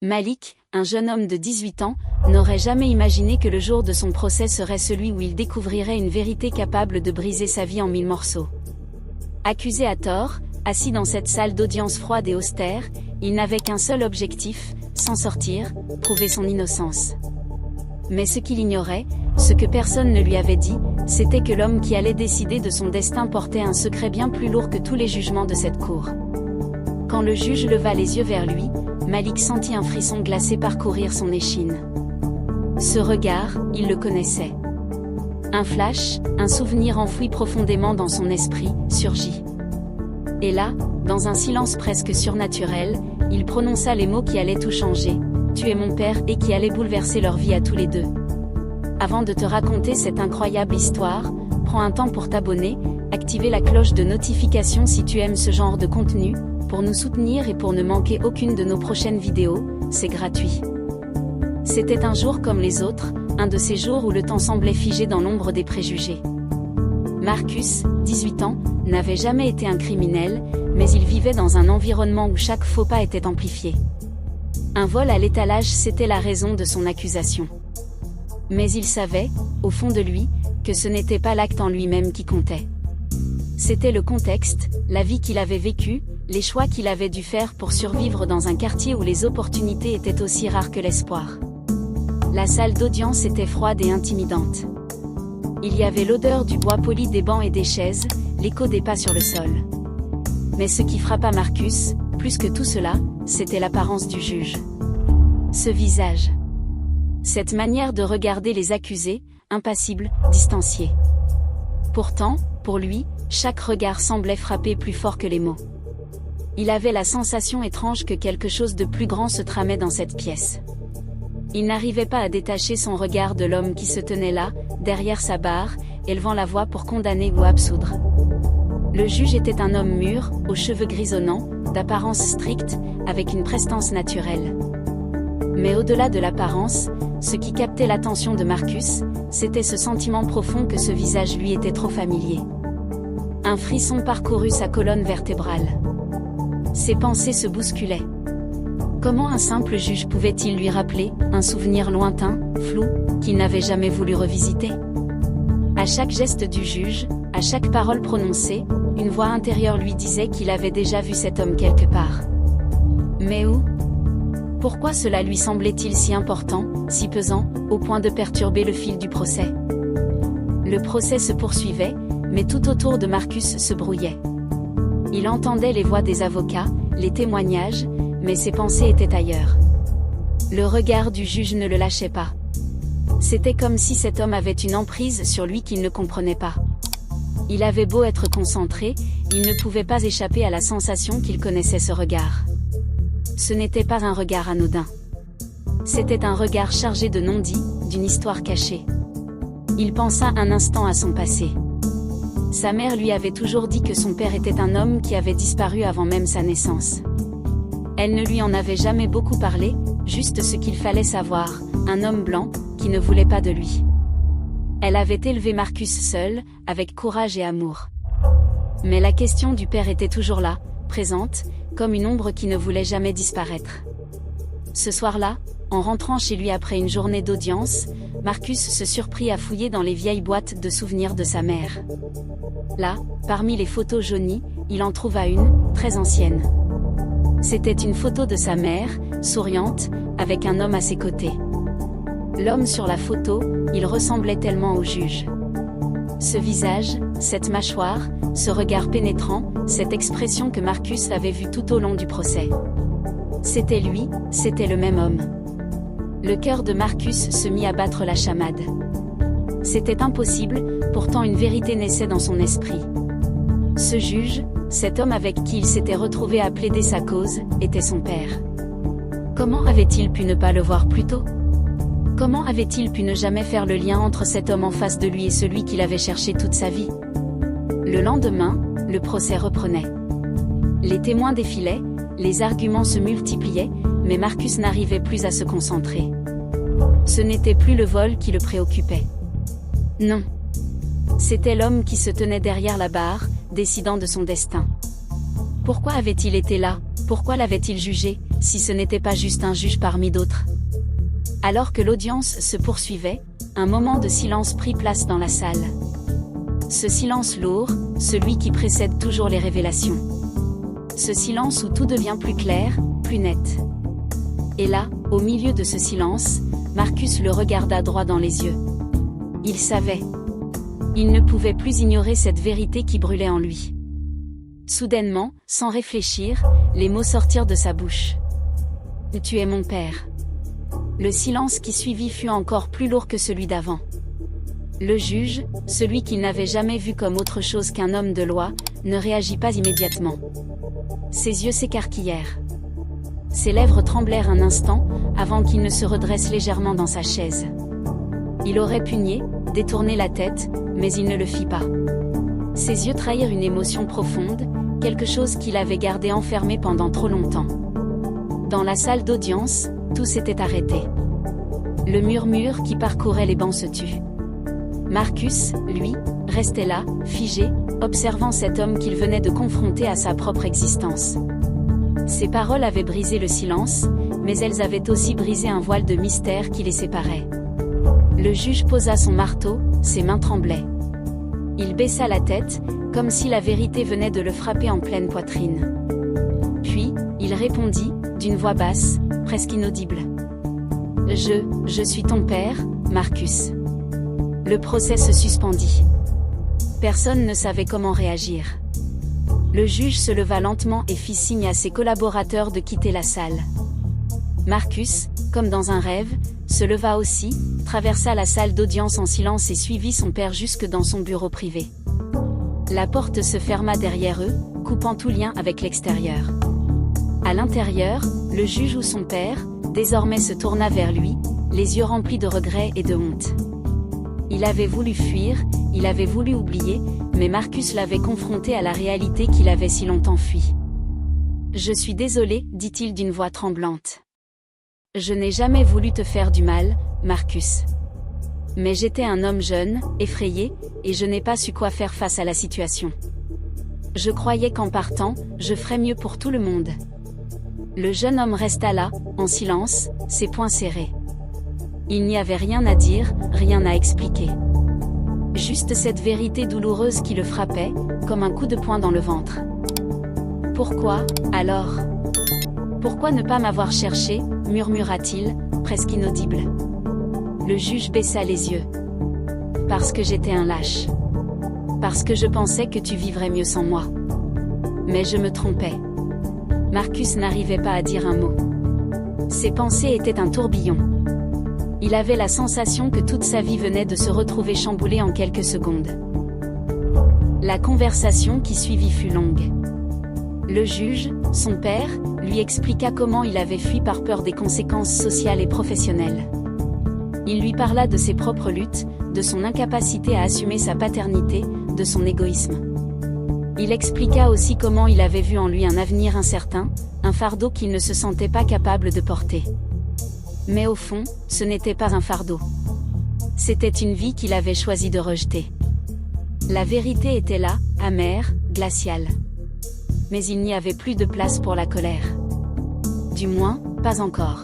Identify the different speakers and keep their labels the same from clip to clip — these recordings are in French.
Speaker 1: Malik, un jeune homme de 18 ans, n'aurait jamais imaginé que le jour de son procès serait celui où il découvrirait une vérité capable de briser sa vie en 1000 morceaux. Accusé à tort, assis dans cette salle d'audience froide et austère, il n'avait qu'un seul objectif, s'en sortir, prouver son innocence. Mais ce qu'il ignorait, ce que personne ne lui avait dit, c'était que l'homme qui allait décider de son destin portait un secret bien plus lourd que tous les jugements de cette cour. Quand le juge leva les yeux vers lui, Malik sentit un frisson glacé parcourir son échine. Ce regard, il le connaissait. Un flash, un souvenir enfoui profondément dans son esprit, surgit. Et là, dans un silence presque surnaturel, il prononça les mots qui allaient tout changer. Tu es mon père et qui allaient bouleverser leur vie à tous les deux. Avant de te raconter cette incroyable histoire, prends un temps pour t'abonner, activer la cloche de notification si tu aimes ce genre de contenu, pour nous soutenir et pour ne manquer aucune de nos prochaines vidéos, c'est gratuit. C'était un jour comme les autres, un de ces jours où le temps semblait figé dans l'ombre des préjugés. Marcus, 18 ans, n'avait jamais été un criminel, mais il vivait dans un environnement où chaque faux pas était amplifié. Un vol à l'étalage, c'était la raison de son accusation. Mais il savait, au fond de lui, que ce n'était pas l'acte en lui-même qui comptait. C'était le contexte, la vie qu'il avait vécue, les choix qu'il avait dû faire pour survivre dans un quartier où les opportunités étaient aussi rares que l'espoir. La salle d'audience était froide et intimidante. Il y avait l'odeur du bois poli des bancs et des chaises, l'écho des pas sur le sol. Mais ce qui frappa Marcus, plus que tout cela, c'était l'apparence du juge. Ce visage. Cette manière de regarder les accusés, impassible, distancié. Pourtant, pour lui, chaque regard semblait frapper plus fort que les mots. Il avait la sensation étrange que quelque chose de plus grand se tramait dans cette pièce. Il n'arrivait pas à détacher son regard de l'homme qui se tenait là, derrière sa barre, élevant la voix pour condamner ou absoudre. Le juge était un homme mûr, aux cheveux grisonnants, d'apparence stricte, avec une prestance naturelle. Mais au-delà de l'apparence, ce qui captait l'attention de Marcus, c'était ce sentiment profond que ce visage lui était trop familier. Un frisson parcourut sa colonne vertébrale. Ses pensées se bousculaient. Comment un simple juge pouvait-il lui rappeler un souvenir lointain, flou, qu'il n'avait jamais voulu revisiter? À chaque geste du juge, à chaque parole prononcée, une voix intérieure lui disait qu'il avait déjà vu cet homme quelque part. Mais où? Pourquoi cela lui semblait-il si important, si pesant, au point de perturber le fil du procès? Le procès se poursuivait, mais tout autour de Marcus se brouillait. Il entendait les voix des avocats, les témoignages, mais ses pensées étaient ailleurs. Le regard du juge ne le lâchait pas. C'était comme si cet homme avait une emprise sur lui qu'il ne comprenait pas. Il avait beau être concentré, il ne pouvait pas échapper à la sensation qu'il connaissait ce regard. Ce n'était pas un regard anodin. C'était un regard chargé de non-dits, d'une histoire cachée. Il pensa un instant à son passé. Sa mère lui avait toujours dit que son père était un homme qui avait disparu avant même sa naissance. Elle ne lui en avait jamais beaucoup parlé, juste ce qu'il fallait savoir, un homme blanc, qui ne voulait pas de lui. Elle avait élevé Marcus seul, avec courage et amour. Mais la question du père était toujours là, présente, comme une ombre qui ne voulait jamais disparaître. Ce soir-là, en rentrant chez lui après une journée d'audience, Marcus se surprit à fouiller dans les vieilles boîtes de souvenirs de sa mère. Là, parmi les photos jaunies, il en trouva une, très ancienne. C'était une photo de sa mère, souriante, avec un homme à ses côtés. L'homme sur la photo, il ressemblait tellement au juge. Ce visage, cette mâchoire, ce regard pénétrant, cette expression que Marcus avait vue tout au long du procès. C'était lui, c'était le même homme. Le cœur de Marcus se mit à battre la chamade. C'était impossible, pourtant une vérité naissait dans son esprit. Ce juge, cet homme avec qui il s'était retrouvé à plaider sa cause, était son père. Comment avait-il pu ne pas le voir plus tôt? Comment avait-il pu ne jamais faire le lien entre cet homme en face de lui et celui qu'il avait cherché toute sa vie? Le lendemain, le procès reprenait. Les témoins défilaient, les arguments se multipliaient, mais Marcus n'arrivait plus à se concentrer. Ce n'était plus le vol qui le préoccupait. Non. C'était l'homme qui se tenait derrière la barre, décidant de son destin. Pourquoi avait-il été là? Pourquoi l'avait-il jugé? si ce n'était pas juste un juge parmi d'autres. Alors que l'audience se poursuivait, un moment de silence prit place dans la salle. Ce silence lourd, celui qui précède toujours les révélations. Ce silence où tout devient plus clair, plus net. Et là, au milieu de ce silence, Marcus le regarda droit dans les yeux. Il savait. Il ne pouvait plus ignorer cette vérité qui brûlait en lui. Soudainement, sans réfléchir, les mots sortirent de sa bouche. « Tu es mon père. » Le silence qui suivit fut encore plus lourd que celui d'avant. Le juge, celui qu'il n'avait jamais vu comme autre chose qu'un homme de loi, ne réagit pas immédiatement. Ses yeux s'écarquillèrent. Ses lèvres tremblèrent un instant, avant qu'il ne se redresse légèrement dans sa chaise. Il aurait pu nier, détourner la tête, mais il ne le fit pas. Ses yeux trahirent une émotion profonde, quelque chose qu'il avait gardé enfermé pendant trop longtemps. Dans la salle d'audience, tout s'était arrêté. Le murmure qui parcourait les bancs se tut. Marcus, lui, restait là, figé, observant cet homme qu'il venait de confronter à sa propre existence. Ses paroles avaient brisé le silence, mais elles avaient aussi brisé un voile de mystère qui les séparait. Le juge posa son marteau, ses mains tremblaient. Il baissa la tête, comme si la vérité venait de le frapper en pleine poitrine. Puis, il répondit, d'une voix basse, presque inaudible. « Je suis ton père, Marcus. » Le procès se suspendit. Personne ne savait comment réagir. Le juge se leva lentement et fit signe à ses collaborateurs de quitter la salle. Marcus, comme dans un rêve, se leva aussi, traversa la salle d'audience en silence et suivit son père jusque dans son bureau privé. La porte se ferma derrière eux, coupant tout lien avec l'extérieur. À l'intérieur, le juge ou son père, désormais se tourna vers lui, les yeux remplis de regrets et de honte. Il avait voulu fuir, il avait voulu oublier, mais Marcus l'avait confronté à la réalité qu'il avait si longtemps fui. « Je suis désolé, dit-il d'une voix tremblante. Je n'ai jamais voulu te faire du mal, Marcus. Mais j'étais un homme jeune, effrayé, et je n'ai pas su quoi faire face à la situation. Je croyais qu'en partant, je ferais mieux pour tout le monde. » Le jeune homme resta là, en silence, ses poings serrés. Il n'y avait rien à dire, rien à expliquer. Juste cette vérité douloureuse qui le frappait, comme un coup de poing dans le ventre. Pourquoi, alors? Pourquoi ne pas m'avoir cherché, murmura-t-il, presque inaudible. Le juge baissa les yeux. Parce que j'étais un lâche. Parce que je pensais que tu vivrais mieux sans moi. Mais je me trompais. Marcus n'arrivait pas à dire un mot. Ses pensées étaient un tourbillon. Il avait la sensation que toute sa vie venait de se retrouver chamboulée en quelques secondes. La conversation qui suivit fut longue. Le juge, son père, lui expliqua comment il avait fui par peur des conséquences sociales et professionnelles. Il lui parla de ses propres luttes, de son incapacité à assumer sa paternité, de son égoïsme. Il expliqua aussi comment il avait vu en lui un avenir incertain, un fardeau qu'il ne se sentait pas capable de porter. Mais au fond, ce n'était pas un fardeau. C'était une vie qu'il avait choisi de rejeter. La vérité était là, amère, glaciale. Mais il n'y avait plus de place pour la colère. Du moins, pas encore.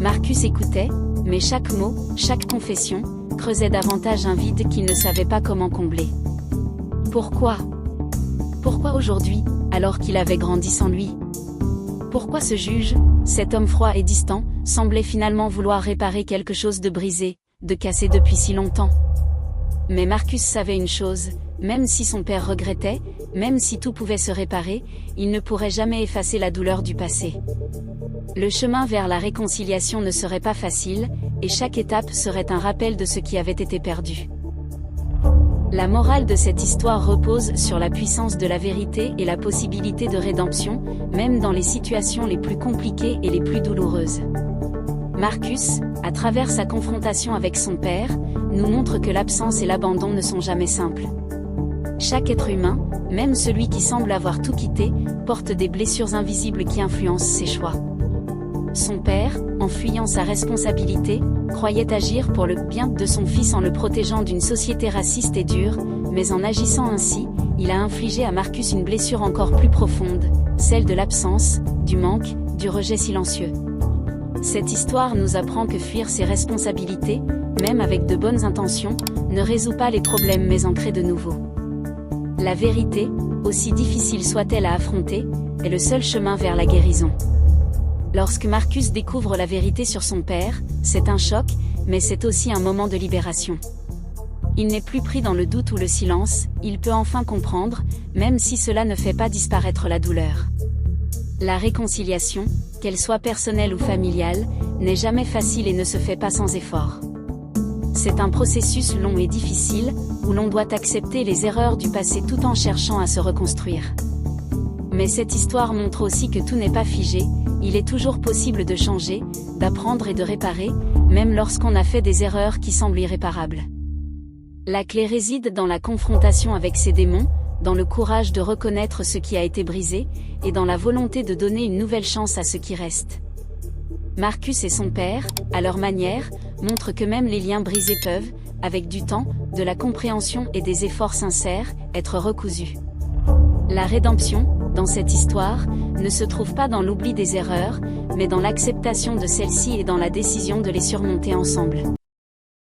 Speaker 1: Marcus écoutait, mais chaque mot, chaque confession, creusait davantage un vide qu'il ne savait pas comment combler. Pourquoi? Pourquoi aujourd'hui, alors qu'il avait grandi sans lui? Pourquoi ce juge, cet homme froid et distant, semblait finalement vouloir réparer quelque chose de brisé, de cassé depuis si longtemps? Mais Marcus savait une chose, même si son père regrettait, même si tout pouvait se réparer, il ne pourrait jamais effacer la douleur du passé. Le chemin vers la réconciliation ne serait pas facile, et chaque étape serait un rappel de ce qui avait été perdu. La morale de cette histoire repose sur la puissance de la vérité et la possibilité de rédemption, même dans les situations les plus compliquées et les plus douloureuses. Marcus, à travers sa confrontation avec son père, nous montre que l'absence et l'abandon ne sont jamais simples. Chaque être humain, même celui qui semble avoir tout quitté, porte des blessures invisibles qui influencent ses choix. Son père, en fuyant sa responsabilité, croyait agir pour le bien de son fils en le protégeant d'une société raciste et dure, mais en agissant ainsi, il a infligé à Marcus une blessure encore plus profonde, celle de l'absence, du manque, du rejet silencieux. Cette histoire nous apprend que fuir ses responsabilités, même avec de bonnes intentions, ne résout pas les problèmes mais en crée de nouveaux. La vérité, aussi difficile soit-elle à affronter, est le seul chemin vers la guérison. Lorsque Marcus découvre la vérité sur son père, c'est un choc, mais c'est aussi un moment de libération. Il n'est plus pris dans le doute ou le silence, il peut enfin comprendre, même si cela ne fait pas disparaître la douleur. La réconciliation, qu'elle soit personnelle ou familiale, n'est jamais facile et ne se fait pas sans effort. C'est un processus long et difficile, où l'on doit accepter les erreurs du passé tout en cherchant à se reconstruire. Mais cette histoire montre aussi que tout n'est pas figé, il est toujours possible de changer, d'apprendre et de réparer, même lorsqu'on a fait des erreurs qui semblent irréparables. La clé réside dans la confrontation avec ses démons, dans le courage de reconnaître ce qui a été brisé, et dans la volonté de donner une nouvelle chance à ce qui reste. Marcus et son père, à leur manière, montrent que même les liens brisés peuvent, avec du temps, de la compréhension et des efforts sincères, être recousus. La rédemption, dans cette histoire, ne se trouve pas dans l'oubli des erreurs, mais dans l'acceptation de celles-ci et dans la décision de les surmonter ensemble.